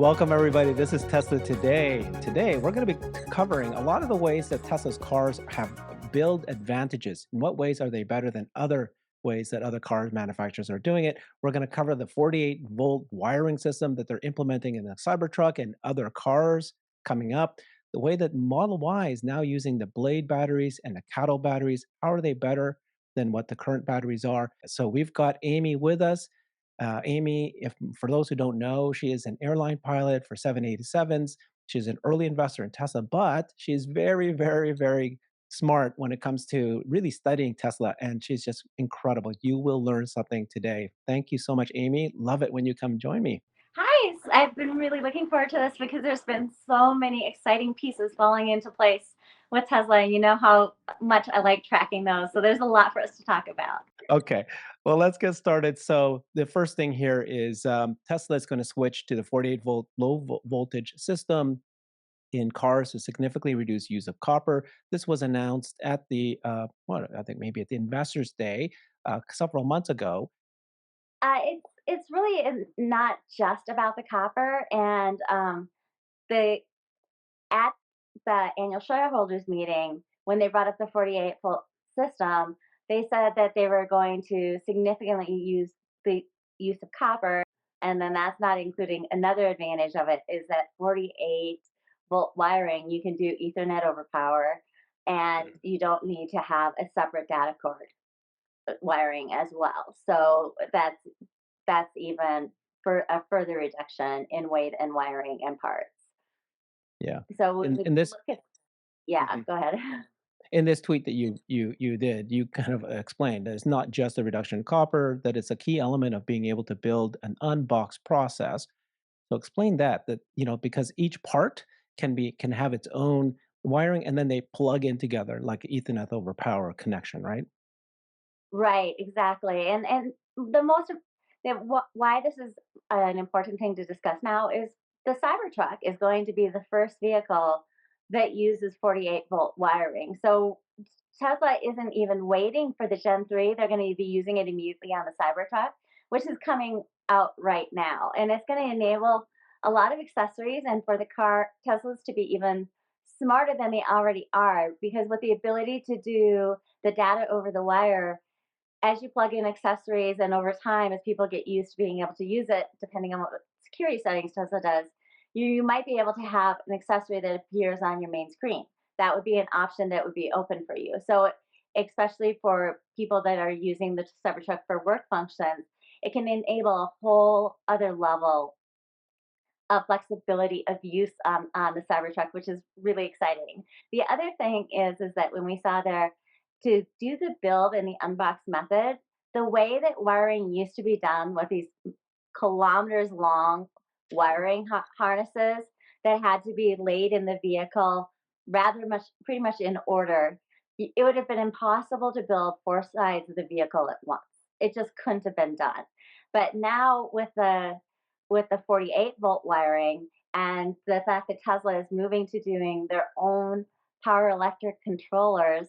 Welcome, everybody. This is Tesla Today. Today, we're going to be covering a lot of the ways that Tesla's cars have build advantages. In what ways are they better than other ways that other car manufacturers are doing it? We're going to cover the 48-volt wiring system that they're implementing in the Cybertruck and other cars coming up. The way that Model Y is now using the Blade batteries and the Cattle batteries. How are they better than what the current batteries are? So we've got Amy with us. Amy, if for those who don't know, she is an airline pilot for 787s. She's an early investor in Tesla, but she's very, very, very smart when it comes to really studying Tesla, and she's just incredible. You will learn something today. Thank you so much, Amy. Love it when you come join me. Hi, I've been really looking forward to this because there's been so many exciting pieces falling into place with Tesla, and you know how much I like tracking those. So there's a lot for us to talk about. Okay, well, let's get started. So the first thing here is Tesla is going to switch to the 48-volt voltage system in cars to significantly reduce use of copper. This was announced at the what I think maybe at the Investors Day several months ago. It's really not just about the copper, and the at the annual shareholders meeting when they brought up the 48 volt system, they said that they were going to significantly use the use of copper, and then that's not including another advantage of it is that 48-volt wiring you can do Ethernet over power, and Mm. you don't need to have a separate data cord wiring as well. So that's even for a further reduction in weight and wiring and parts. Yeah, So in when in you this look at yeah, mhm. go ahead. In this tweet that you did, you kind of explained that it's not just a reduction in copper, that it's a key element of being able to build an unboxed process. So explain that because each part can have its own wiring and then they plug in together like Ethernet over power connection, right? Right, exactly. And the most of why this is an important thing to discuss now is the Cybertruck is going to be the first vehicle that uses 48-volt wiring. So Tesla isn't even waiting for the Gen 3. They're going to be using it immediately on the Cybertruck, which is coming out right now. And it's going to enable a lot of accessories and for the car Teslas to be even smarter than they already are because with the ability to do the data over the wire as you plug in accessories and over time, as people get used to being able to use it, depending on what security settings Tesla does, you might be able to have an accessory that appears on your main screen. That would be an option that would be open for you. So, especially for people that are using the Cybertruck for work functions, it can enable a whole other level of flexibility of use on the Cybertruck, which is really exciting. The other thing is that when we saw there to do the build in the unbox method, the way that wiring used to be done with these kilometers long wiring harnesses that had to be laid in the vehicle rather much pretty much in order, it would have been impossible to build four sides of the vehicle at once. It just couldn't have been done. But now with the 48-volt wiring and the fact that Tesla is moving to doing their own power electric controllers,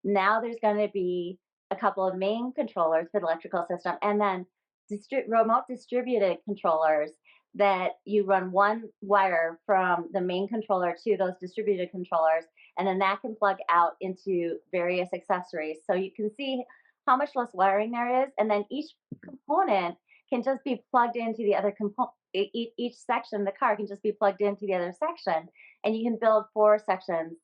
now there's going to be a couple of main controllers for the electrical system and then remote distributed controllers that you run one wire from the main controller to those distributed controllers, and then that can plug out into various accessories. So you can see how much less wiring there is, and then each component can just be plugged into the other component. Each section of the car can just be plugged into the other section, and you can build four sections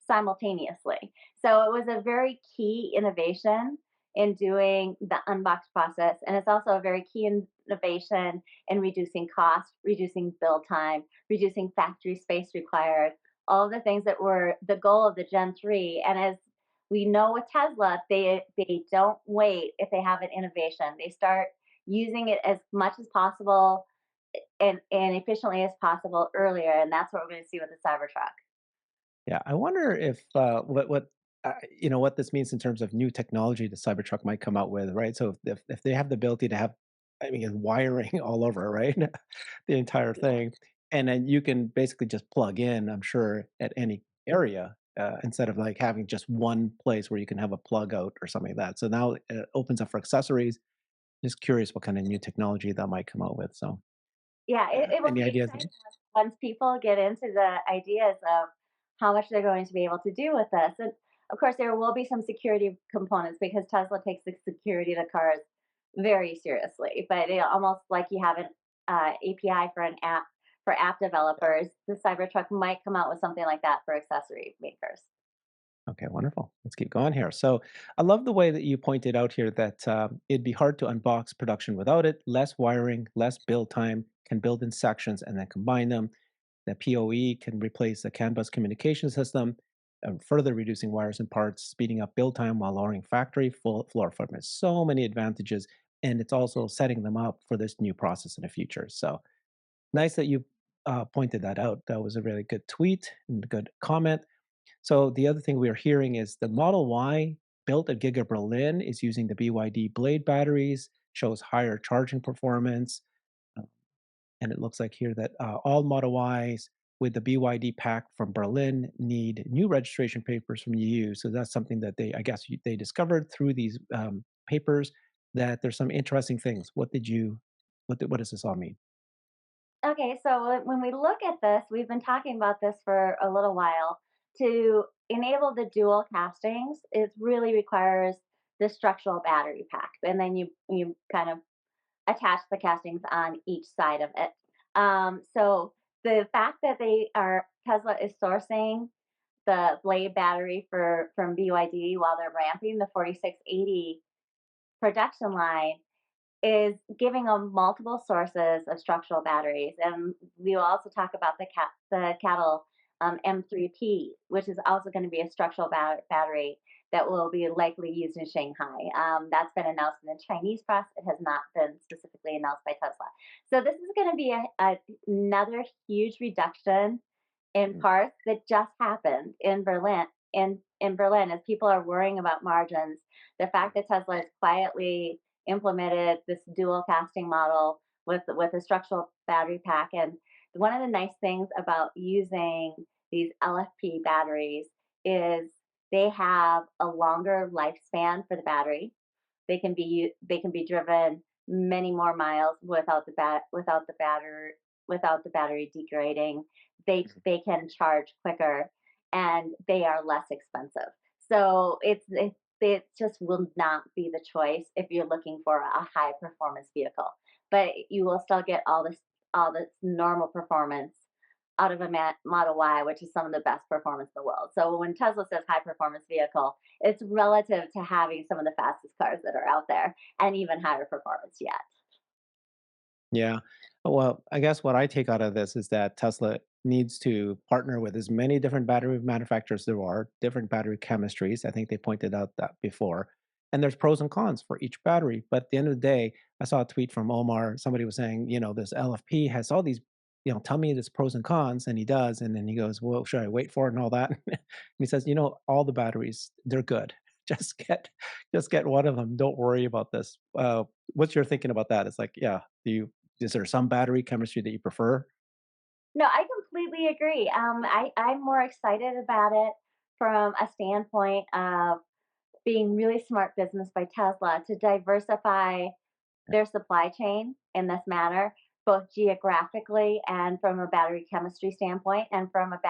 simultaneously. So it was a very key innovation in doing the unbox process. And it's also a very key innovation in reducing cost, reducing build time, reducing factory space required, all of the things that were the goal of the Gen 3. And as we know with Tesla, they don't wait if they have an innovation. They start using it as much as possible and efficiently as possible earlier. And that's what we're going to see with the Cybertruck. Yeah, I wonder if what this means in terms of new technology the Cybertruck might come out with, right? So if they have the ability to have, I mean, wiring all over, right, the entire Yeah. thing, and then you can basically just plug in, I'm sure, at any area instead of like having just one place where you can have a plug out or something like that. So now it opens up for accessories. Just curious what kind of new technology that might come out with. So Yeah, it will Any be ideas? exciting once people get into the ideas of how much they're going to be able to do with this. And of course, there will be some security components because Tesla takes the security of the cars very seriously. But almost like you have an API for an app for app developers, the Cybertruck might come out with something like that for accessory makers. Okay, wonderful. Let's keep going here. So, I love the way that you pointed out here that it'd be hard to unbox production without it. Less wiring, less build time, can build in sections and then combine them. The PoE can replace the CAN bus communication system, further reducing wires and parts, speeding up build time while lowering factory full floor footprint. So many advantages, and it's also setting them up for this new process in the future. So, nice that you pointed that out. That was a really good tweet and a good comment. So the other thing we are hearing is the Model Y built at Giga Berlin is using the BYD Blade batteries, shows higher charging performance. uh, And it looks like here that all Model Ys with the BYD pack from Berlin need new registration papers from EU. So that's something that they, I guess, they discovered through these papers that there's some interesting things. What does this all mean? Okay, so when we look at this, we've been talking about this for a little while. To enable the dual castings, it really requires the structural battery pack, and then you kind of attach the castings on each side of it. So the fact that Tesla is sourcing the blade battery for from BYD while they're ramping the 4680 production line is giving them multiple sources of structural batteries. And we will also talk about the cattle M3P, which is also going to be a structural battery that will be likely used in Shanghai. That's been announced in the Chinese press. It has not been specifically announced by Tesla. So this is going to be another huge reduction in Mm. parts that just happened in Berlin. In Berlin, as people are worrying about margins, the fact that Tesla has quietly implemented this dual casting model with a structural battery pack. And one of the nice things about using these LFP batteries is they have a longer lifespan for the battery. They can be driven many more miles without the battery degrading. They can charge quicker and they are less expensive. So it just will not be the choice if you're looking for a high performance vehicle. But you will still get all this normal performance out of a Model Y, which is some of the best performance in the world. So when Tesla says high performance vehicle, it's relative to having some of the fastest cars that are out there and even higher performance yet. Yeah. Well, I guess what I take out of this is that Tesla needs to partner with as many different battery manufacturers there are, different battery chemistries. I think they pointed out that before. And there's pros and cons for each battery. But at the end of the day, I saw a tweet from Omar. Somebody was saying, this LFP has all these, tell me this pros and cons. And he does. And then he goes, well, should I wait for it and all that? And he says, all the batteries, they're good. Just get, just get one of them. Don't worry about this. What's your thinking about that? It's like, yeah, do you is there some battery chemistry that you prefer? No, I completely agree. I'm more excited about it from a standpoint of being really smart business by Tesla to diversify their supply chain in this manner, both geographically and from a battery chemistry standpoint and from a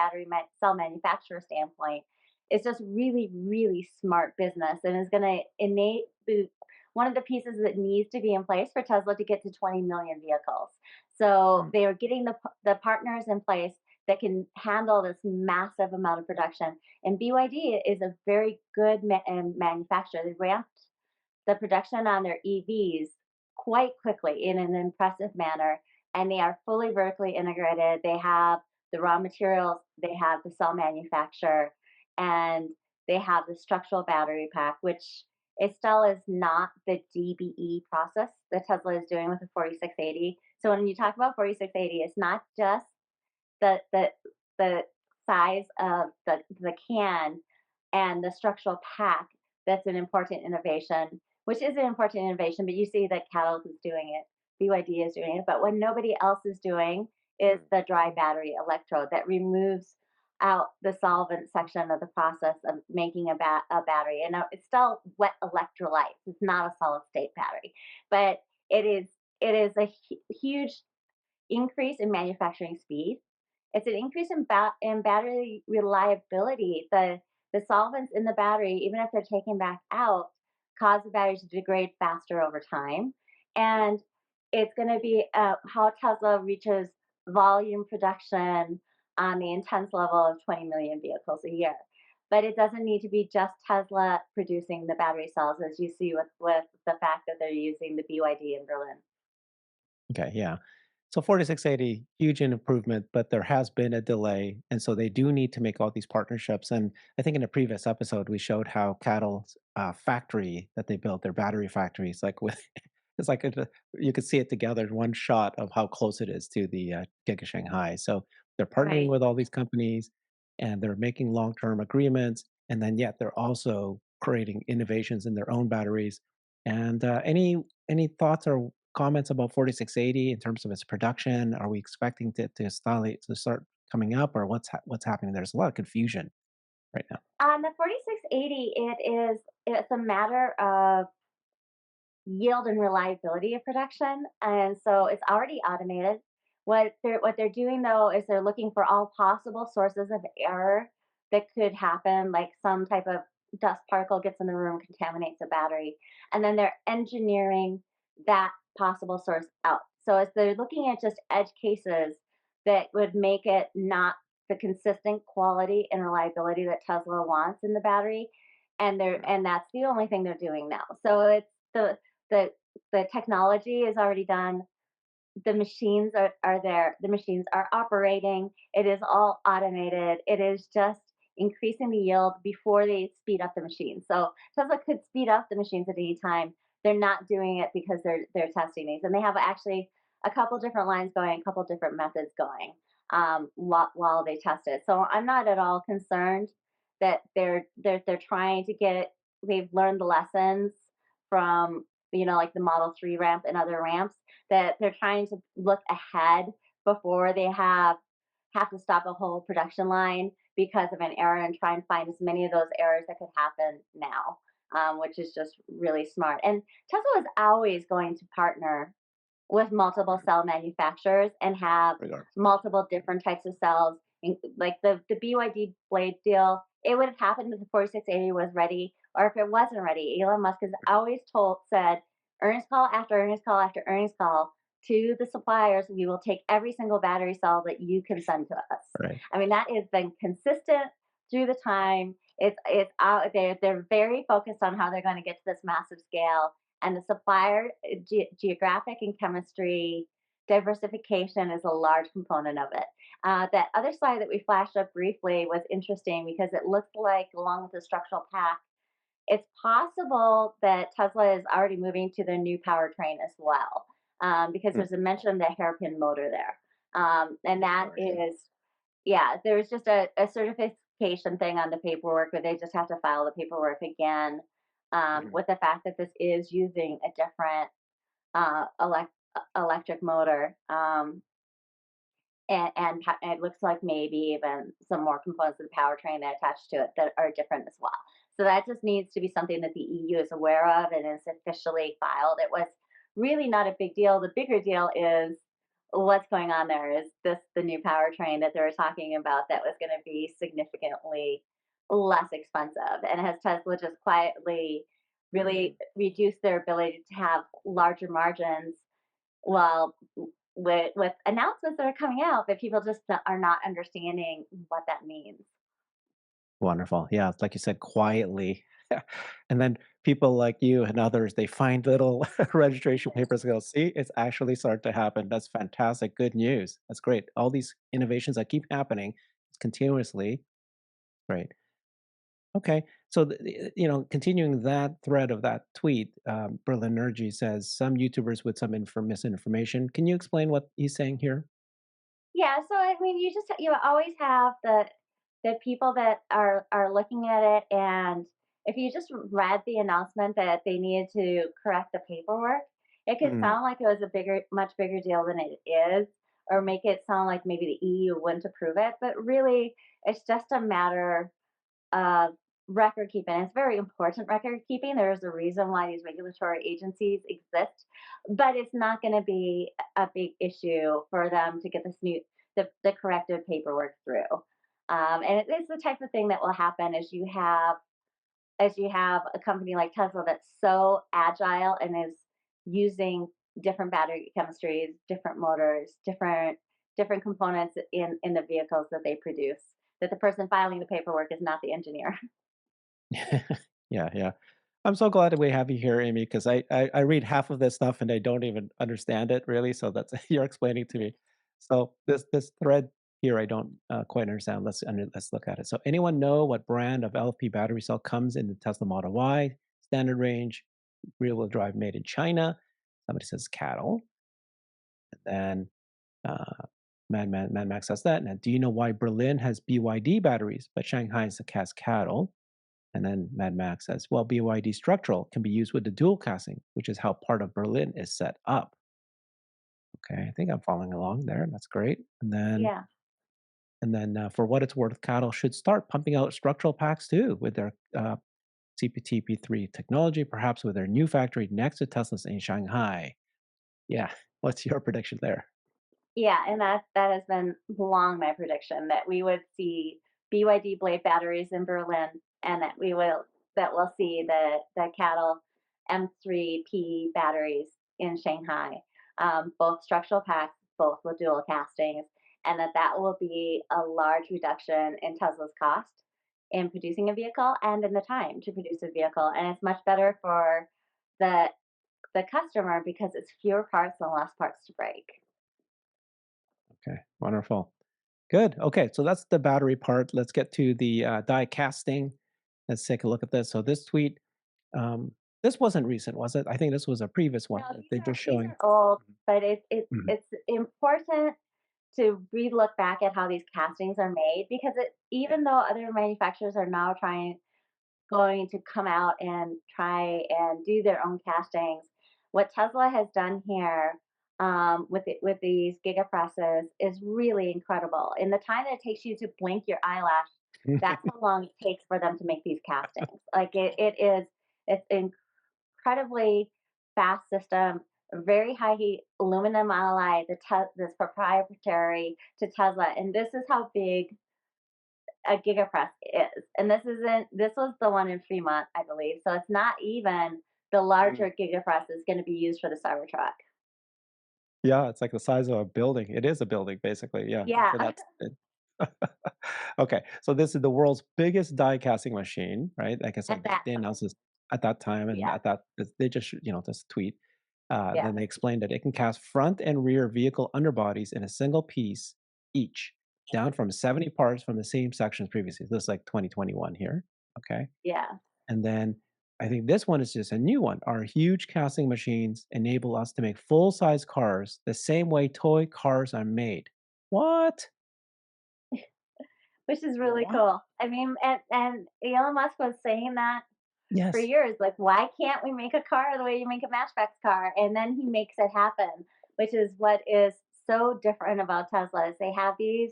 cell manufacturer standpoint. It's just really, really smart business and is going to innate one of the pieces that needs to be in place for Tesla to get to 20 million vehicles. So Mm, they are getting the partners in place that can handle this massive amount of production. And BYD is a very good manufacturer. They ramped the production on their EVs quite quickly in an impressive manner, and they are fully vertically integrated. They have the raw materials, they have the cell manufacturer, and they have the structural battery pack, which it still is not the DBE process that Tesla is doing with the 4680. So when you talk about 4680, it's not just the the the size of the can and the structural pack that's an important innovation, which is an important innovation, but you see that Catalyst is doing it, BYD is doing it, but what nobody else is doing is mm. the dry battery electrode that removes out the solvent section of the process of making a battery. And it's still wet electrolytes. It's not a solid state battery, but it is a huge increase in manufacturing speed. It's an increase in, in battery reliability. The solvents in the battery, even if they're taken back out, cause the batteries to degrade faster over time. And it's going to be how Tesla reaches volume production on the intense level of 20 million vehicles a year. But it doesn't need to be just Tesla producing the battery cells, as you see with the fact that they're using the BYD in Berlin. Okay, yeah. So 4680, huge improvement, but there has been a delay. And so they do need to make all these partnerships. And I think in a previous episode, we showed how Cattle's factory that they built, their battery factories, like with, it's like you could see it together in one shot of how close it is to the Giga Shanghai. So they're partnering Right. with all these companies and they're making long term agreements. And then yet they're also creating innovations in their own batteries. And any thoughts or comments about 4680 in terms of its production? Are we expecting to start coming up, or what's happening? There's a lot of confusion right now. On the 4680, it's a matter of yield and reliability of production, and so it's already automated. What they're doing though is they're looking for all possible sources of error that could happen, like some type of dust particle gets in the room, contaminates the battery, and then they're engineering that possible source out. So as they're looking at just edge cases that would make it not the consistent quality and reliability that Tesla wants in the battery, and that's the only thing they're doing now. So it's the the technology is already done. The machines are there. The machines are operating. It is all automated. It is just increasing the yield before they speed up the machines. So Tesla could speed up the machines at any time. They're not doing it because they're testing these, and they have actually a couple different lines going, a couple different methods going while they test it. So I'm not at all concerned that they're trying to get it. They've learned the lessons from like the Model 3 ramp and other ramps, that they're trying to look ahead before they have to stop a whole production line because of an error, and try and find as many of those errors that could happen now, which is just really smart. And Tesla is always going to partner with multiple Right. cell manufacturers and have Regardless. multiple different types of cells. Like the BYD blade deal, it would have happened if the 4680 was ready or if it wasn't ready. Elon Musk has always said, earnings call after earnings call after earnings call to the suppliers, we will take every single battery cell that you can send to us. Right. I mean, that has been consistent through the time. It's out there. They're very focused on how they're going to get to this massive scale, and the supplier geographic and chemistry diversification is a large component of it. That other slide that we flashed up briefly was interesting because it looked like, along with the structural pack, it's possible that Tesla is already moving to their new powertrain as well, because Hmm. there's a mention of the hairpin motor there. And Yes, that there is. is, yeah, there's just a certification thing on the paperwork where they just have to file the paperwork again, Mhm. with the fact that this is using a different electric motor. And it looks like maybe even some more components of the powertrain that attached to it that are different as well. So that just needs to be something that the EU is aware of and is officially filed. It was really not a big deal. The bigger deal is what's going on there. Is this the new powertrain that they were talking about that was going to be significantly less expensive? And has Tesla just quietly Mhm. really reduced their ability to have larger margins while with announcements that are coming out, but people just are not understanding what that means. Wonderful. Yeah, like you said, quietly. And then people like you and others, they find little registration papers and go, see, it's actually starting to happen. That's fantastic. Good news. That's great. All these innovations that keep happening continuously. Great. Okay. So, continuing that thread of that tweet, Berlin Energy says some YouTubers with some misinformation. Can you explain what he's saying here? Yeah, so I mean, you always have the people that are looking at it, and if you just read the announcement that they needed to correct the paperwork, it could Mm, sound like it was a much bigger deal than it is, or make it sound like maybe the EU wouldn't approve it. But really, it's just a matter of record keeping. It's very important record keeping. There's a reason why these regulatory agencies exist, but it's not going to be a big issue for them to get the corrective paperwork through. And it is the type of thing that will happen as you have a company like Tesla that's so agile and is using different battery chemistries, different motors, different components in the vehicles that they produce. That the person filing the paperwork is not the engineer. Yeah, yeah. I'm so glad that we have you here, Amy, because I read half of this stuff and I don't even understand it really. So that's you're explaining to me. So this thread here I don't quite understand. Let's look at it. So anyone know what brand of LFP battery cell comes in the Tesla Model Y standard range, rear wheel drive, made in China? Somebody says cattle, and then uh, Mad Max says that. Now, do you know why Berlin has BYD batteries but Shanghai has cattle? And then Mad Max says, well, BYD structural can be used with the dual casting, which is how part of Berlin is set up. Okay, I think I'm following along there. That's great. Yeah. For what it's worth, cattle should start pumping out structural packs too with their CPTP3 technology, perhaps with their new factory next to Tesla's in Shanghai. Yeah, what's your prediction there? Yeah, and that has been long my prediction that we would see BYD blade batteries in Berlin, and that we'll see the cattle M3P batteries in Shanghai, both structural packs, both with dual castings, and that will be a large reduction in Tesla's cost in producing a vehicle and in the time to produce a vehicle, and it's much better for the the customer because it's fewer parts and less parts to break. Okay, wonderful. Good. Okay, so that's the battery part. Let's get to the die casting. Let's take a look at this. So this tweet, um, this wasn't recent, was it? I think this was a previous one. No, They're just these showing. are old, but Mhm. it's important to re-look back at how these castings are made because Yeah. even though other manufacturers are now going to come out and try and do their own castings, what Tesla has done here with these gigapresses is really incredible. In the time that it takes you to blink your eyelash, that's how long it takes for them to make these castings. Like it's incredibly fast system, very high heat aluminum alloy that's proprietary to Tesla. And this is how big a gigapress is. And this was the one in Fremont, I believe. So it's not even the Mm. larger gigapress is going to be used for the Cybertruck. Yeah, it's like the size of a building. It is a building, basically. Yeah. Yeah, So that's it. Okay. So this is the world's biggest die casting machine, right? Like I at said, that they time. announced this at that time, and Yeah, at that they just this tweet. yeah, Then they explained that it can cast front and rear vehicle underbodies in a single piece each, down from 70 parts from the same sections previously. This is like 2021 here. Okay. yeah. And then I think this one is just a new one. Our huge casting machines enable us to make full size cars the same way toy cars are made. What? Which is really What? cool. I mean, and Elon Musk was saying that for Yes. years, like, why can't we make a car the way you make a Matchbox car? And then he makes it happen, which is what is so different about Tesla is they have these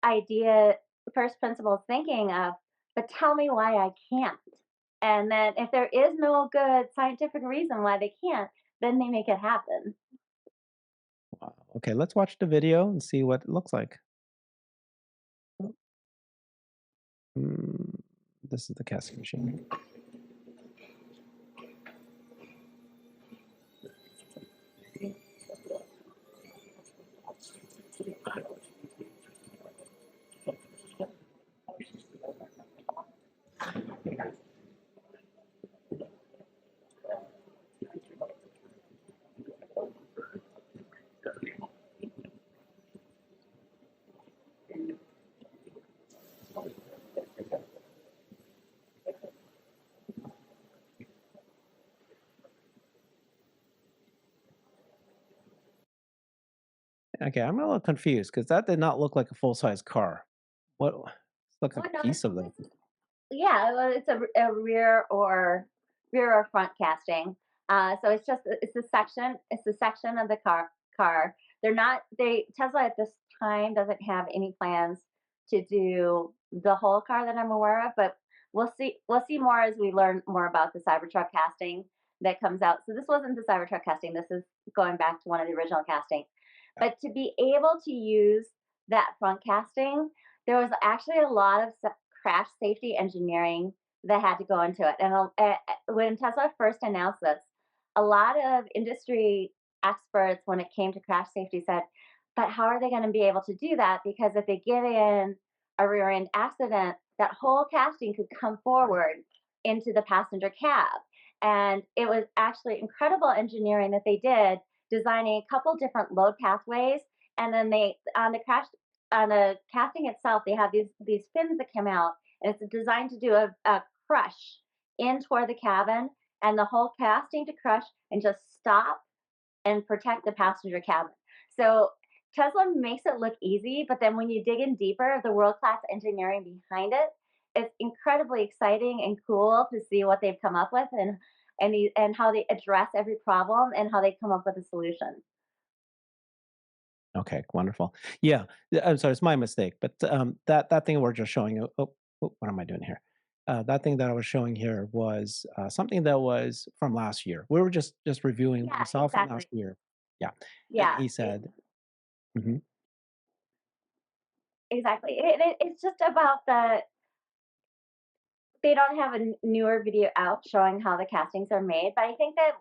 idea first principles thinking of, but tell me why I can't. And then if there is no good scientific reason why they can't, then they make it happen. Wow. Okay, let's watch the video and see what it looks like. Oh, this is the casting machine. Okay, I'm a little confused because that did not look like a full size car. What? It looks like Oh a no, piece of them. yeah, well, it's a rear or front casting. So it's a section of the car. They're not they Tesla at this time doesn't have any plans to do the whole car that I'm aware of, but We'll see more as we learn more about the Cybertruck casting that comes out. So this wasn't the Cybertruck casting. This is going back to one of the original casting. Yeah. But to be able to use that front casting, there was actually a lot of crash safety engineering that had to go into it. And when Tesla first announced this, a lot of industry experts, when it came to crash safety, said, "But how are they going to be able to do that? Because if they get in a rear end accident, that whole casting could come Right. forward into the passenger cab." And it was actually incredible engineering that they did, designing a couple different load pathways. And then they, on the casting itself, they have these fins that come out, and it's designed to do a crush in toward the cabin, and the whole casting to crush and just stop and protect the passenger cabin. So Tesla makes it look easy, but then when you dig in deeper, the world class engineering behind it, it's incredibly exciting and cool to see what they've come up with, and how they address every problem and how they come up with a solution. Okay, wonderful. Yeah, I'm sorry, it's my mistake, but, that thing we're just showing you what am I doing here? That thing that I was showing here was, something that was from last year. We were just reviewing what we Yeah, saw from last exactly. year. Yeah, and Yeah, he said mhm, exactly. It's just about they don't have a newer video out showing how the castings are made, but I think that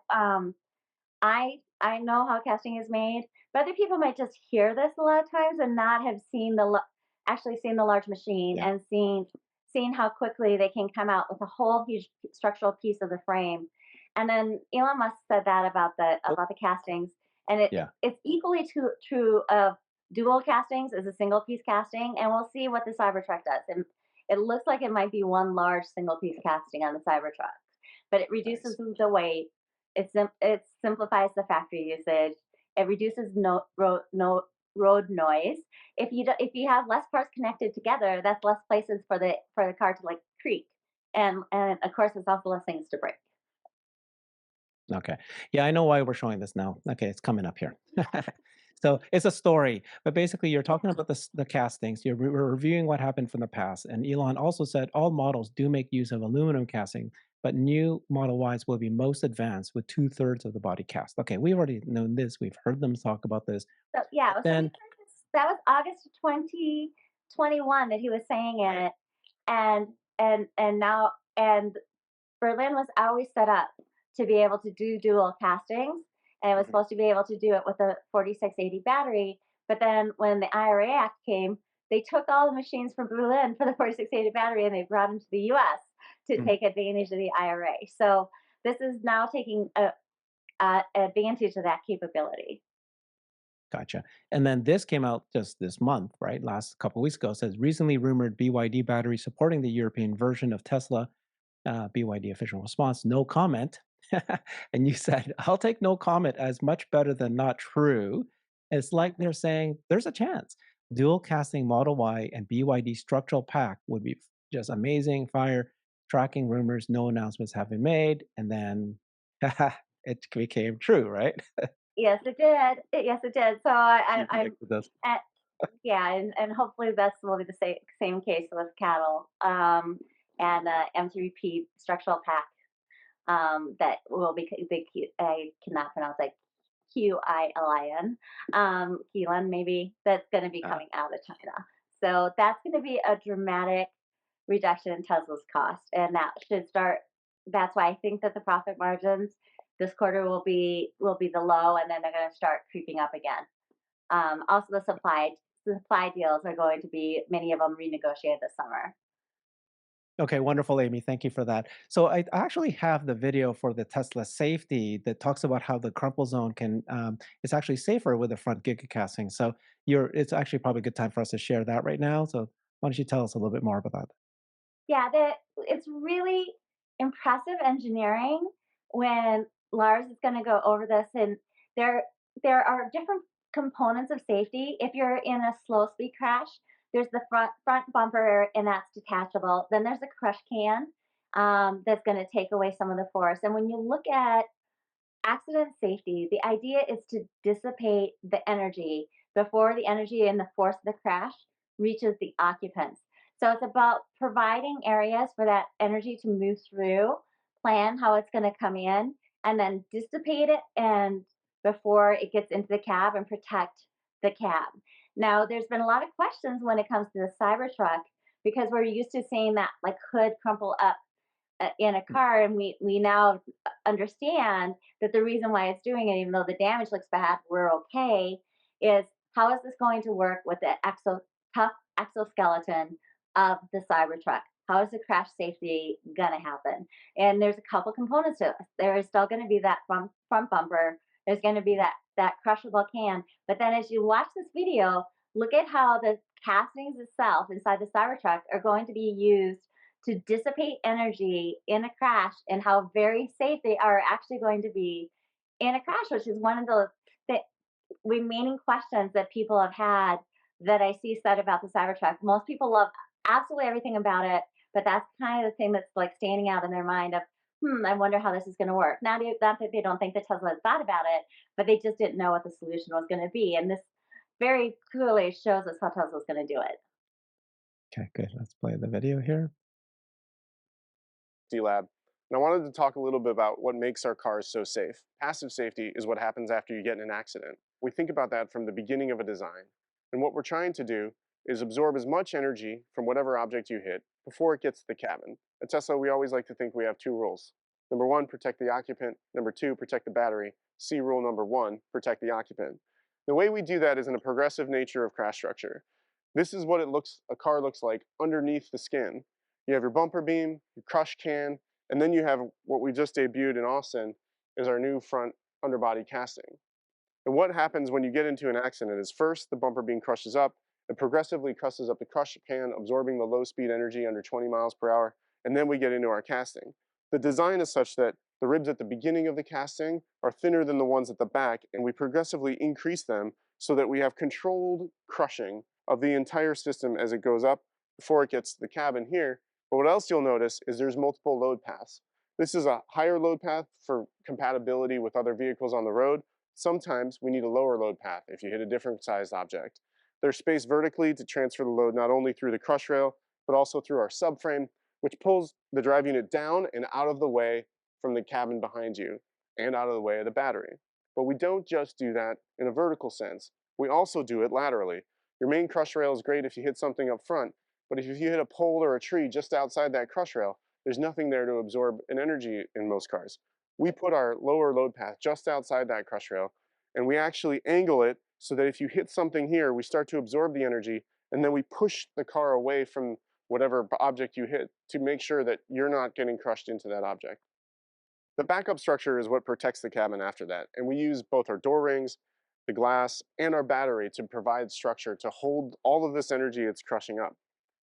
I know how casting is made, but other people might just hear this a lot of times and not have seen actually seen the large machine yeah, and seen how quickly they can come out with a whole huge structural piece of the frame. And then Elon Musk said that oh, about the castings, and yeah, it's equally true of dual castings as a single piece casting. And we'll see what the Cybertruck does. And it looks like it might be one large single piece casting on the Cybertruck, but it reduces nice. the weight, it simplifies the factory usage. It reduces no road noise. If you have less parts connected together, that's less places for the car to like creak, and of course, it's also less things to break. Okay. Yeah, I know why we're showing this now. Okay, it's coming up here. Yeah, So it's a story, but basically you're talking yeah, about the castings. We're reviewing what happened from the past, and Elon also said all models do make use of aluminum casting, but new Model Ys will be most advanced with 2/3 of the body cast. Okay, we've already known this. We've heard them talk about this, but so he then said this. That was August of 2021 that he was saying right. it, and now and Berlin was always set up to be able to do dual castings, and it was Mhm, supposed to be able to do it with a 4680 battery. But then when the IRA Act came, they took all the machines from Berlin for the 4680 battery and they brought them to the US to mhm. take advantage of the IRA. So this is now taking a advantage of that capability. Gotcha. And then this came out just this month, right? Last couple weeks ago. It says recently rumored BYD battery supporting the European version of Tesla. BYD official response, no comment. And you said, I'll take no comment as much better than not true. It's like they're saying there's a chance. Dual casting Model Y and BYD structural pack would be just amazing. Fire tracking rumors, no announcements have been made. And then it became true, right? Yes, it did. Yes, it did. So You I'm predicted this. at, yeah, and hopefully this will be the same case with cattle, and M3P structural pack, that will be I cannot pronounce it, QILIN, Keelan maybe, that's going to be Uh, coming out of China. So that's going to be a dramatic reduction in Tesla's cost, and that should start. That's why I think that the profit margins this quarter will be the low, and then they're going to start creeping up again. Also, the supply deals are going to be many of them renegotiated this summer. Okay, wonderful, Amy. Thank you for that. So I actually have the video for the Tesla safety that talks about how the crumple zone can it's actually safer with the front gigacasting. So it's actually probably a good time for us to share that right now. So why don't you tell us a little bit more about that? Yeah, it's really impressive engineering when Lars is going to go over this, and there there are different components of safety. If you're in a slow speed crash, there's the front bumper, and that's detachable. Then there's a crush can, that's going to take away some of the force. And when you look at accident safety, the idea is to dissipate the energy before the energy and the force of the crash reaches the occupants. So it's about providing areas for that energy to move through, plan how it's going to come in, and then dissipate it and before it gets into the cab and protect the cab. Now, there's been a lot of questions when it comes to the Cybertruck because we're used to seeing that like hood crumple up in a car, and we now understand that the reason why it's doing it, even though the damage looks bad, we're okay. Is how is this going to work with the tough exoskeleton of the Cybertruck? How is the crash safety gonna happen? And there's a couple components to it. There is still going to be that front bumper. There's going to be that crushable can. But then as you watch this video, look at how the castings itself inside the Cybertruck are going to be used to dissipate energy in a crash and how very safe they are actually going to be in a crash, which is one of the remaining questions that people have had that I see said about the Cybertruck. Most people love absolutely everything about it, but that's kind of the thing that's like standing out in their mind of, I wonder how this is going to work. Not that they don't think that Tesla has thought about it, but they just didn't know what the solution was going to be. And this very clearly shows us how Tesla's going to do it. Okay, good. Let's play the video here. Lab. And I wanted to talk a little bit about what makes our cars so safe. Passive safety is what happens after you get in an accident. We think about that from the beginning of a design. And what we're trying to do is absorb as much energy from whatever object you hit before it gets to the cabin. At Tesla, we always like to think we have two rules. Number one, protect the occupant. Number two, protect the battery. C rule number one, protect the occupant. The way we do that is in a progressive nature of crash structure. This is what a car looks like underneath the skin. You have your bumper beam, your crush can, and then you have what we just debuted in Austin is our new front underbody casting. And what happens when you get into an accident is first the bumper beam crushes up, it progressively crushes up the crush can, absorbing the low speed energy under 20 miles per hour, and then we get into our casting. The design is such that the ribs at the beginning of the casting are thinner than the ones at the back, and we progressively increase them so that we have controlled crushing of the entire system as it goes up before it gets to the cabin here. But what else you'll notice is there's multiple load paths. This is a higher load path for compatibility with other vehicles on the road. Sometimes we need a lower load path if you hit a different sized object. There's space vertically to transfer the load not only through the crush rail, but also through our subframe, which pulls the drive unit down and out of the way from the cabin behind you and out of the way of the battery. But we don't just do that in a vertical sense. We also do it laterally. Your main crush rail is great if you hit something up front, but if you hit a pole or a tree just outside that crush rail, there's nothing there to absorb an energy in most cars. We put our lower load path just outside that crush rail, and we actually angle it so that if you hit something here, we start to absorb the energy, and then we push the car away from whatever object you hit to make sure that you're not getting crushed into that object. The backup structure is what protects the cabin after that, and we use both our door rings, the glass, and our battery to provide structure to hold all of this energy it's crushing up.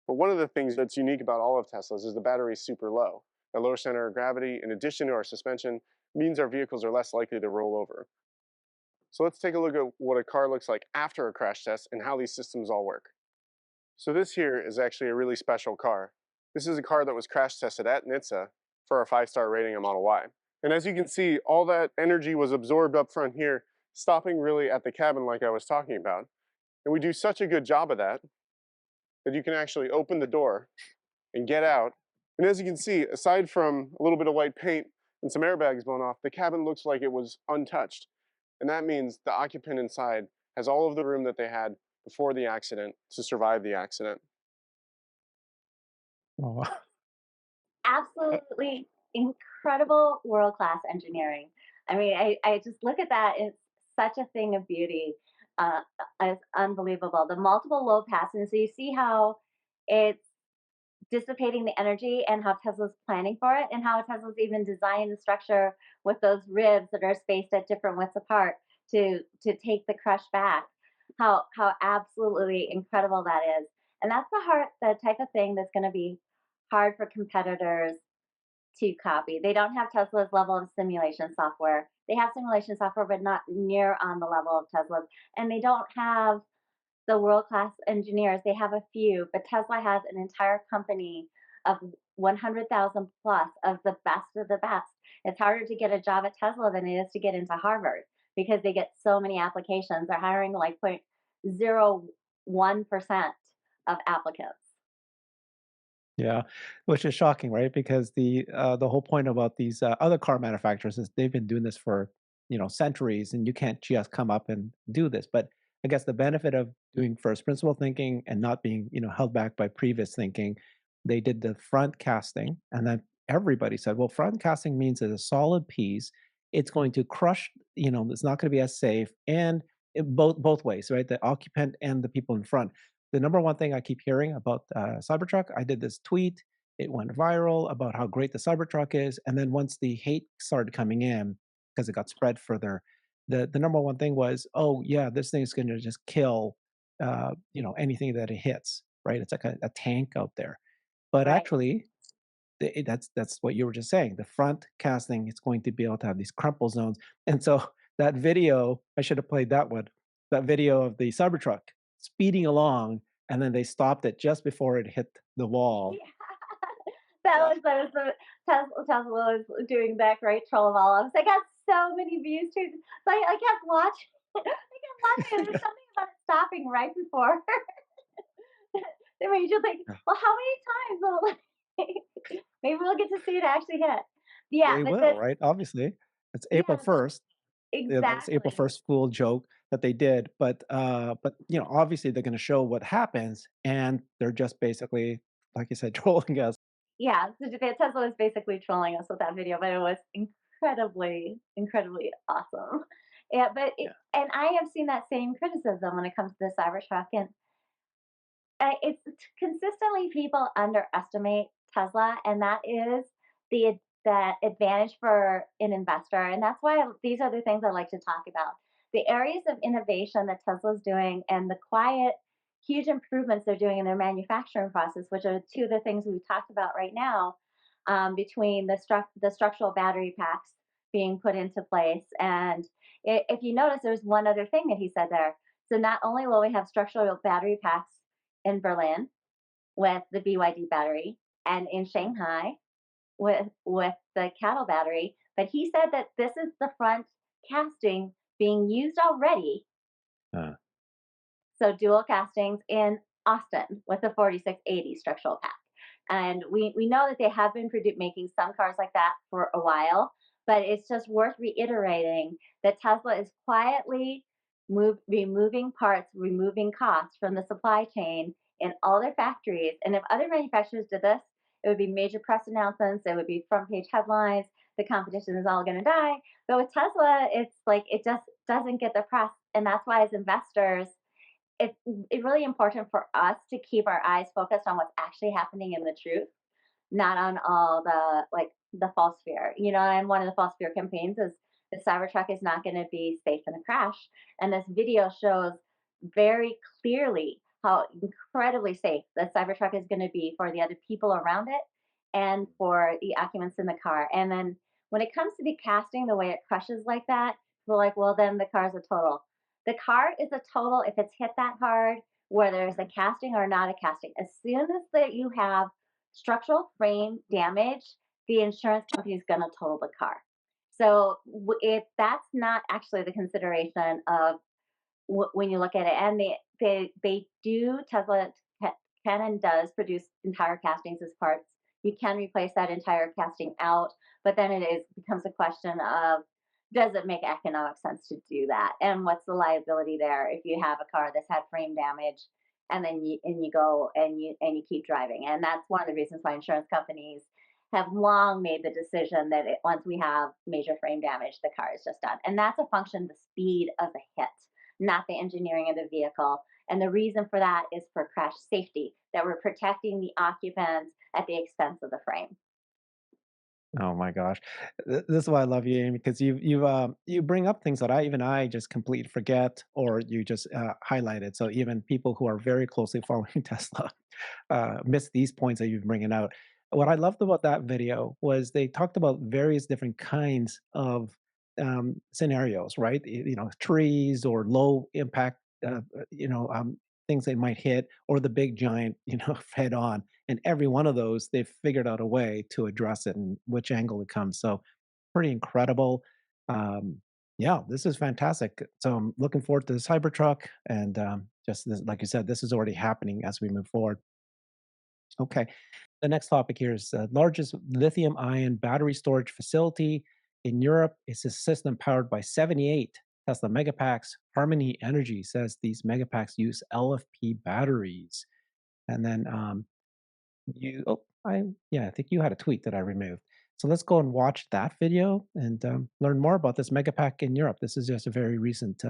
But one of the things that's unique about all of Tesla's is the battery is super low. A lower center of gravity, in addition to our suspension, means our vehicles are less likely to roll over. So let's take a look at what a car looks like after a crash test and how these systems all work. So this here is actually a really special car. This is a car that was crash tested at NHTSA for our 5-star rating on Model Y. And as you can see, all that energy was absorbed up front here, stopping really at the cabin like I was talking about. And we do such a good job of that that you can actually open the door and get out. And as you can see, aside from a little bit of white paint and some airbags blown off, the cabin looks like it was untouched. And that means the occupant inside has all of the room that they had before the accident to survive the accident. Oh, wow. Absolutely incredible world class engineering. I mean, I just look at that. It's such a thing of beauty. It's unbelievable. The multiple load passes. So you see how it's dissipating the energy and how Tesla's planning for it and how Tesla's even designing the structure with those ribs that are spaced at different widths apart to take the crush back. How absolutely incredible that is. And that's the type of thing that's going to be hard for competitors to copy. They don't have Tesla's level of simulation software. They have simulation software, but not near on the level of Tesla's. And they don't have the world class engineers. They have a few, but Tesla has an entire company of 100,000 plus of the best. It's harder to get a job at Tesla than it is to get into Harvard because they get so many applications. They're hiring like 0.01% of applicants. Yeah, which is shocking, right? Because the whole point about these other car manufacturers is they've been doing this for centuries, and you can't just come up and do this. But I guess the benefit of doing first principle thinking and not being held back by previous thinking, they did the front casting, and then everybody said, well, front casting means it's a solid piece. It's going to crush. It's not going to be as safe, and both ways, right? The occupant and the people in front. The number one thing I keep hearing about Cybertruck, I did this tweet, it went viral about how great the Cybertruck is, and then once the hate started coming in, because it got spread further, the number one thing was, "Oh, yeah, this thing is gonna just kill, anything that it hits," right? It's like a tank out there. But Right. actually, that's what you were just saying. The front casting is going to be able to have these crumple zones, and so that video, I should have played that one. That video of the Cybertruck speeding along, and then they stopped it just before it hit the wall. That Yeah. was the Tesla was doing that great troll of all of us. I got so many views too. So I kept watching. I kept watching, and there's something about it stopping right before. They made you think, Yeah. well, how many times will maybe we'll get to see it actually hit? Yeah, They but will, the right? Obviously, it's April yeah, 1st. Yeah, that's April exactly. 1st fool joke that they did, but obviously they're gonna show what happens, and they're just basically, like you said, trolling us. Yeah, so Tesla was basically trolling us with that video, but it was incredibly, incredibly awesome. Yeah, but Yeah. and I have seen that same criticism when it comes to the Cybertruck, and it's consistently people underestimate Tesla, and that is that advantage for an investor, and that's why these are the things I like to talk about. The areas of innovation that Tesla's doing, and the quiet, huge improvements they're doing in their manufacturing process, which are two of the things we've talked about right now, between the structural battery packs being put into place, and if you notice, there's one other thing that he said there. So not only will we have structural battery packs in Berlin with the BYD battery and in Shanghai with the cattle battery. But he said that this is the front casting being used already. Uh, So dual castings in Austin with the 4680 structural pack. And we know that they have been making some cars like that for a while, but it's just worth reiterating that Tesla is quietly removing parts, removing costs from the supply chain in all their factories. And if other manufacturers did this, it would be major press announcements, it would be front page headlines, the competition is all going to die. But with Tesla, it's like it just doesn't get the press. And that's why, as investors, it's really important for us to keep our eyes focused on what's actually happening in the truth, not on all the false fear. And one of the false fear campaigns is the Cybertruck is not going to be safe in a crash. And this video shows very clearly how incredibly safe the Cybertruck is going to be for the other people around it and for the occupants in the car. And then when it comes to the casting, the way it crushes like that, we're like, well, then the car's a total. The car is a total if it's hit that hard, whether it's a casting or not a casting. As soon as that you have structural frame damage, the insurance company is going to total the car. So if that's not actually the consideration of when you look at it, and they do can and does produce entire castings as parts. You can replace that entire casting out, but then becomes a question of does it make economic sense to do that, and what's the liability there if you have a car that's had frame damage and then you go and you keep driving. And that's one of the reasons why insurance companies have long made the decision that once we have major frame damage, the car is just done. And that's a function of the speed of the hit, not the engineering of the vehicle. And the reason for that is for crash safety, that we're protecting the occupants at the expense of the frame. oh my gosh, this is why I love you, Amy, because you bring up things that I just completely forget, or you just highlighted. So even people who are very closely following Tesla miss these points that you're bringing out. What I loved about that video was they talked about various different kinds of scenarios, right? Trees or low impact, things they might hit, or the big giant, head on. And every one of those, they've figured out a way to address it and which angle it comes. So pretty incredible. Yeah, this is fantastic. So I'm looking forward to the Cybertruck, and just this, like you said, this is already happening as we move forward. Okay. The next topic here is largest lithium ion battery storage facility in Europe. It's a system powered by 78 Tesla Megapacks. Harmony Energy says these Megapacks use LFP batteries. And then I think you had a tweet that I removed. So let's go and watch that video and learn more about this Megapack in Europe. This is just a very recent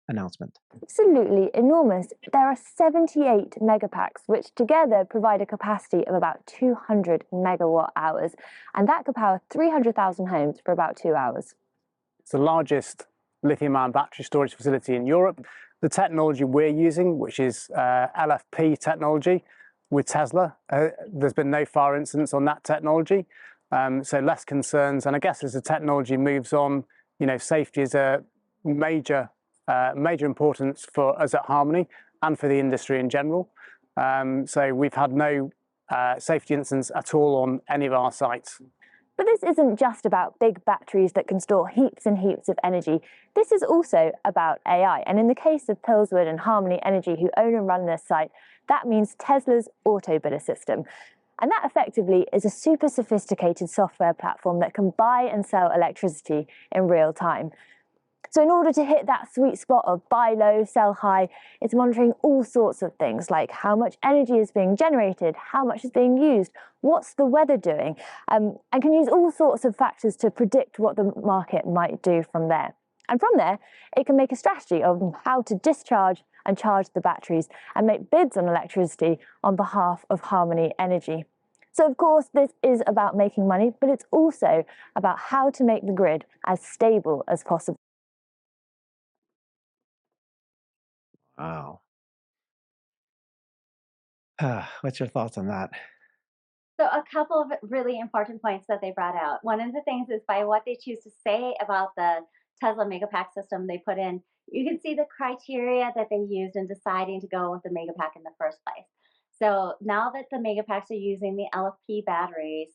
announcement. Absolutely enormous. There are 78 megapacks, which together provide a capacity of about 200 megawatt hours, and that could power 300,000 homes for about 2 hours. It's the largest lithium-ion battery storage facility in Europe. The technology we're using, which is LFP technology with Tesla, there's been no fire incidents on that technology, so less concerns. And I guess as the technology moves on, safety is a major importance for us at Harmony and for the industry in general. So we've had no safety incidents at all on any of our sites. But this isn't just about big batteries that can store heaps and heaps of energy. This is also about AI. And in the case of Pillswood and Harmony Energy, who own and run this site, that means Tesla's auto bidder system. And that effectively is a super sophisticated software platform that can buy and sell electricity in real time. So in order to hit that sweet spot of buy low, sell high, it's monitoring all sorts of things like how much energy is being generated, how much is being used, what's the weather doing, and can use all sorts of factors to predict what the market might do from there. And from there, it can make a strategy of how to discharge and charge the batteries and make bids on electricity on behalf of Harmony Energy. So of course, this is about making money, but it's also about how to make the grid as stable as possible. Wow. What's your thoughts on that? So a couple of really important points that they brought out. One of the things is by what they choose to say about the Tesla Megapack system they put in, you can see the criteria that they used in deciding to go with the Megapack in the first place. So now that the Megapacks are using the LFP batteries,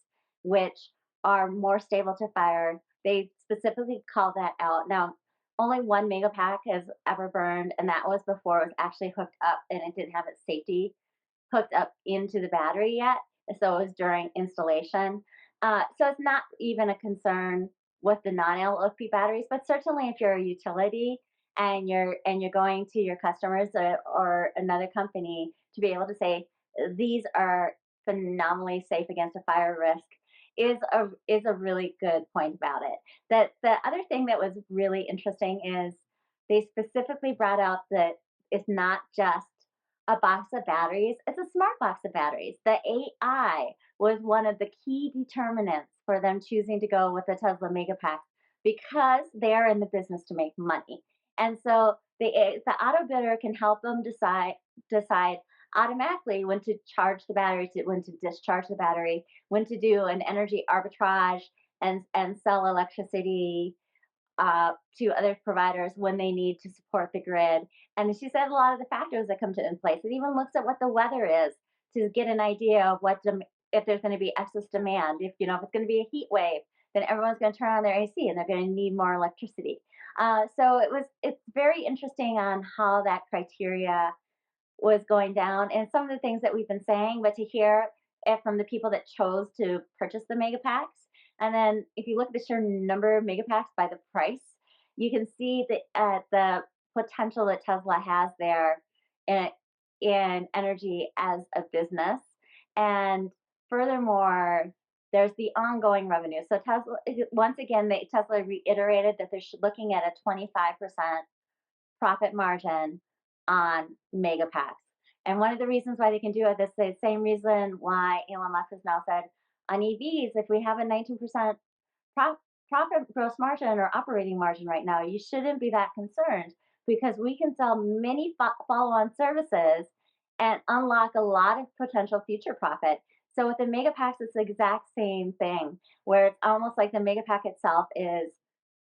which are more stable to fire, they specifically call that out. Now, only one Megapack has ever burned, and that was before it was actually hooked up and it didn't have its safety hooked up into the battery yet. So it was during installation. So it's not even a concern with the non-LFP batteries, but certainly if you're a utility and you're going to your customers or another company to be able to say these are phenomenally safe against a fire risk is a really good point about it. That the other thing that was really interesting is they specifically brought out that it's not just a box of batteries, it's a smart box of batteries. The AI was one of the key determinants for them choosing to go with the Tesla Megapack because they're in the business to make money. And so the auto bidder can help them decide automatically when to charge the battery, when to discharge the battery, when to do an energy arbitrage and sell electricity to other providers when they need to support the grid. And she said a lot of the factors that come to in place. It even looks at what the weather is to get an idea of if there's going to be excess demand. If it's going to be a heat wave, then everyone's going to turn on their AC and they're going to need more electricity. So it's very interesting on how that criteria was going down and some of the things that we've been saying, but to hear it from the people that chose to purchase the mega packs. And then if you look at the sheer number of mega packs by the price, you can see the potential that Tesla has there in, in energy as a business. And furthermore, there's the ongoing revenue. So Tesla, once again, Tesla reiterated that they're looking at a 25% profit margin on mega packs. And one of the reasons why they can do it is the same reason why Elon Musk has now said on EVs, if we have a 19% profit gross margin or operating margin right now, you shouldn't be that concerned because we can sell many follow on services and unlock a lot of potential future profit. So with the mega packs, it's the exact same thing, where it's almost like the mega pack itself is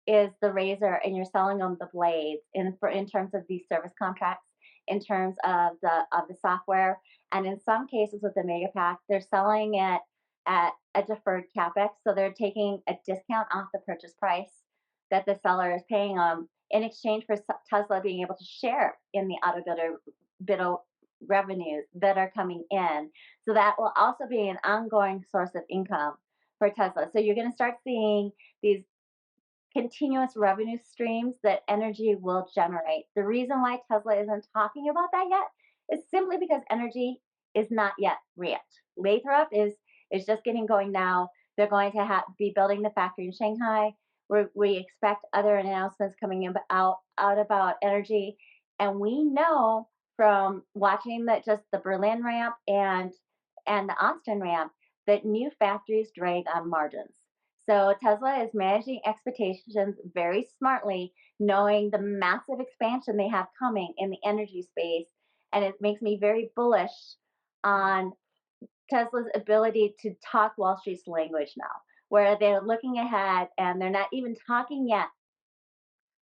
the razor and you're selling them the blades in terms of these service contracts, in terms of the software, and in some cases with the mega pack they're selling it at a deferred capex, so they're taking a discount off the purchase price that the seller is paying them in exchange for Tesla being able to share in the auto revenues that are coming in. So that will also be an ongoing source of income for Tesla. So you're going to start seeing these continuous revenue streams that energy will generate. The reason why Tesla isn't talking about that yet is simply because energy is not yet ramped. Lathrop is just getting going now. They're going to be building the factory in Shanghai. We expect other announcements coming in out about energy, and we know from watching that just the Berlin ramp and the Austin ramp that new factories drag on margins. So Tesla is managing expectations very smartly, knowing the massive expansion they have coming in the energy space. And it makes me very bullish on Tesla's ability to talk Wall Street's language now, where they're looking ahead and they're not even talking yet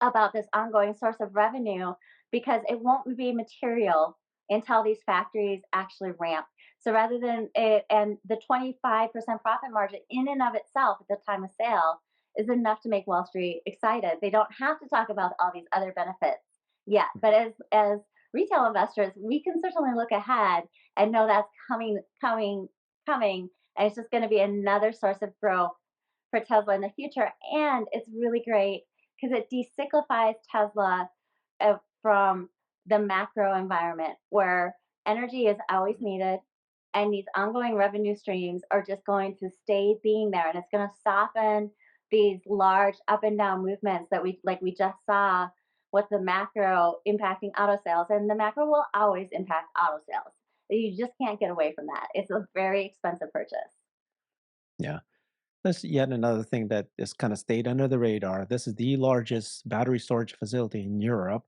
about this ongoing source of revenue because it won't be material until these factories actually ramp. So rather than it, and the 25% profit margin in and of itself at the time of sale is enough to make Wall Street excited. They don't have to talk about all these other benefits yet. But as retail investors, we can certainly look ahead and know that's coming, and it's just going to be another source of growth for Tesla in the future. And it's really great because it decyclifies Tesla from the macro environment where energy is always needed and these ongoing revenue streams are just going to stay being there, and it's going to soften these large up and down movements that we just saw with the macro impacting auto sales, and the macro will always impact auto sales. You just can't get away from that. It's a very expensive purchase. Yeah. That's yet another thing that is kind of stayed under the radar. This is the largest battery storage facility in Europe,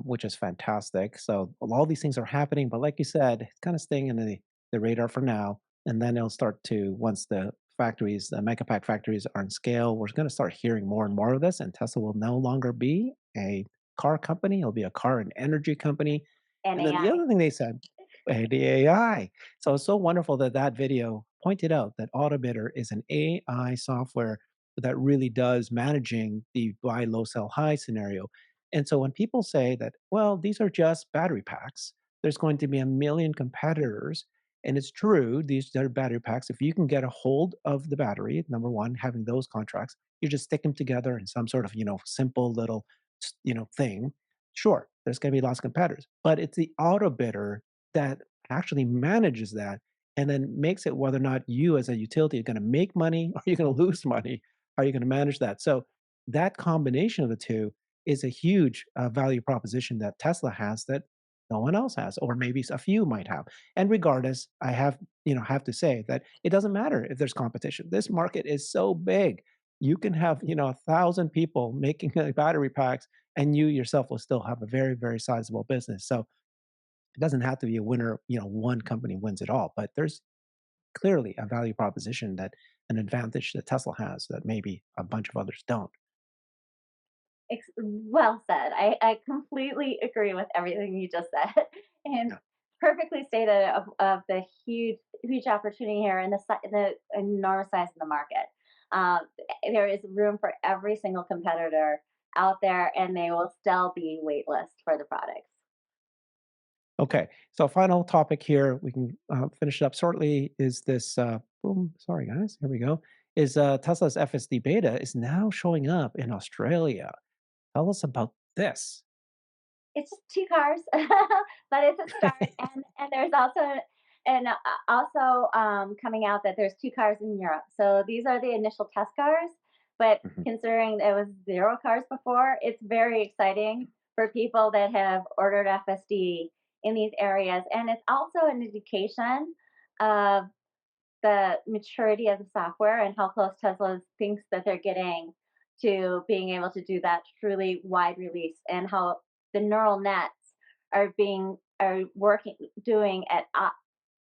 which is fantastic. So all these things are happening, but like you said, it's kind of staying in the radar for now. And then it'll start to, once the factories, the Megapack factories are in scale, we're going to start hearing more and more of this. And Tesla will no longer be a car company, it'll be a car and energy company. And And then the AI. other thing they said, the AI. So it's so wonderful that that video pointed out that Autobidder is an AI software that really does managing the buy low, sell high scenario. And so when people say that, well, these are just battery packs, there's going to be a million competitors. And it's true, these are battery packs. If you can get a hold of the battery, number one, having those contracts, you just stick them together in some sort of, simple little, thing. Sure, there's going to be lots of competitors, but it's the auto bidder that actually manages that and then makes it whether or not you as a utility are going to make money or you're going to lose money. How are you going to manage that? So that combination of the two is a huge value proposition that Tesla has that no one else has, or maybe a few might have. And regardless, I have to say that it doesn't matter if there's competition. This market is so big. You can have 1,000 people making battery packs, and you yourself will still have a very very sizable business. So it doesn't have to be a winner. One company wins it all, but there's clearly a value proposition that an advantage that Tesla has that maybe a bunch of others don't. Well said. I completely agree with everything you just said, and Yeah. perfectly stated of the huge opportunity here and the enormous size of the market. Um, there is room for every single competitor out there, and they will still be waitlist for the products. Okay, so final topic here, we can finish it up shortly, is this, boom, sorry guys, here we go, is Tesla's FSD beta is now showing up in Australia. Tell us about this. It's just 2 cars, but it's a start, and there's also coming out that there's 2 cars in Europe. So these are the initial test cars, but Mhm. considering it was 0 cars before, it's very exciting for people that have ordered FSD in these areas, and it's also an indication of the maturity of the software and how close Tesla thinks that they're getting to being able to do that truly wide release, and how the neural nets are working doing at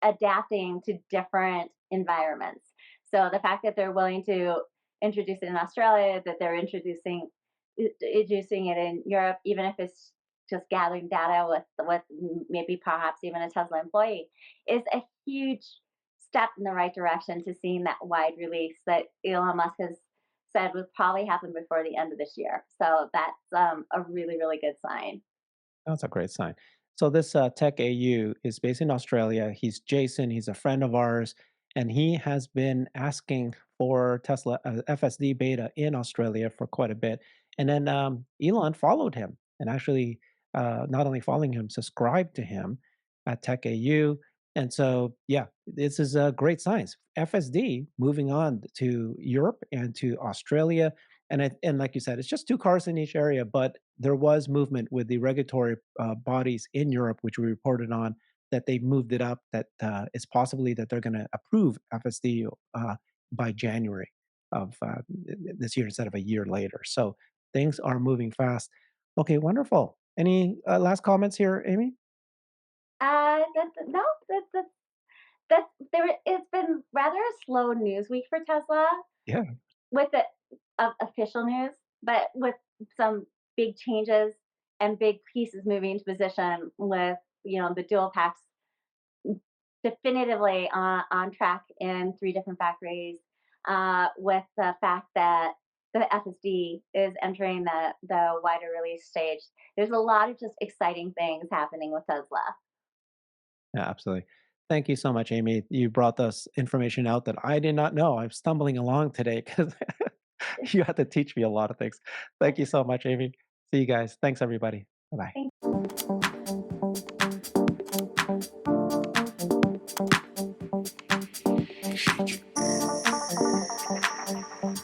adapting to different environments. So the fact that they're willing to introduce it in Australia, that they're introducing it in Europe, even if it's just gathering data with maybe perhaps even a Tesla employee, is a huge step in the right direction to seeing that wide release that Elon Musk has said would probably happen before the end of this year. So that's a really really good sign. That's a great sign. So this Tech AU is based in Australia. He's Jason. He's a friend of ours, and he has been asking for Tesla FSD beta in Australia for quite a bit. And then Elon followed him, and actually not only following him, subscribed to him at Tech AU. And so, yeah, this is a great science. FSD moving on to Europe and to Australia. And like you said, it's just two cars in each area, but there was movement with the regulatory bodies in Europe, which we reported on, that they moved it up. That it's possibly that they're going to approve FSD by January of this year instead of a year later. So things are moving fast. Okay, wonderful. Any last comments here, Amy? No, that's there. It's been rather a slow news week for Tesla Yeah, with the official news, but with some big changes and big pieces moving into position with the dual packs definitively on track in three different factories, with the fact that the FSD is entering the wider release stage. There's a lot of just exciting things happening with Tesla. yeah, absolutely. Thank you so much, Amy. You brought this information out that I did not know. I'm stumbling along today because you had to teach me a lot of things. Thank you so much, Amy. See you guys. Thanks, everybody. Bye bye. Thank